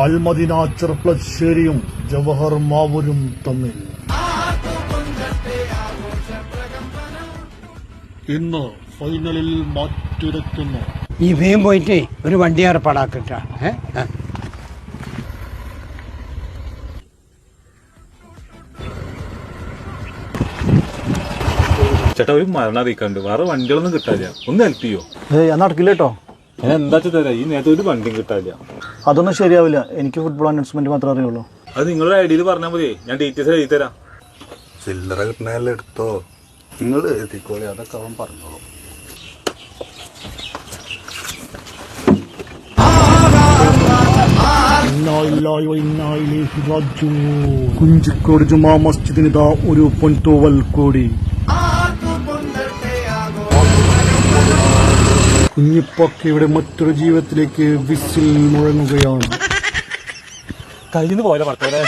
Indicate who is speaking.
Speaker 1: അൽമദീന ചെർപ്പളശ്ശേരിയും ജവഹർ മാവൂരും തമ്മിൽ ഇന്ന് ഫൈനലിൽ മാറ്റുരയ്ക്കുന്നു.
Speaker 2: ഈ വേം പോയിട്ട് ഒരു വണ്ടി ഏർപ്പാടാക്കിട്ട.
Speaker 3: ചേട്ടാ ഒരു മരണം അറിയിക്കാണ്ട് വേറെ വണ്ടികളൊന്നും കിട്ടാനില്ല, ഒന്ന് ഹെൽപ്പ് ചെയ്യോ?
Speaker 1: ഞാൻ നടക്കില്ല കേട്ടോ.
Speaker 3: എന്താ തരാം, ഈ നേരത്തെ ഒരു വണ്ടിയും കിട്ടാനില്ല.
Speaker 1: അതൊന്നും ശരിയാവില്ല, എനിക്ക് ഫുട്ബോൾ അനൗൺസ്മെന്റ് മാത്രമേ അറിയുള്ളൂ.
Speaker 3: അത് നിങ്ങളുടെ ഐഡിയയിൽ പറഞ്ഞാൽ മതി, ഞാൻ ഡീറ്റെയിൽസ് എഴുതി തരാം.
Speaker 4: ചില്ലറ കിട്ടണല്ലേ എടുത്തോ, നിങ്ങൾ എത്തിക്കോളി, അതൊക്കെ അവൻ പറഞ്ഞോളൂ.
Speaker 1: കുഞ്ചിക്കോട് ജുമാ മസ്ജിദിനിതാ ഒരു പൊൻതൂവൽ കൂടി. കുഞ്ഞിപ്പൊക്കയുടെ മറ്റൊരു ജീവിതത്തിലേക്ക് വിസിൽ മുഴങ്ങുകയാണ്.
Speaker 3: കയ്യിൽ നിന്ന് പോലെ ഭർത്താവേ.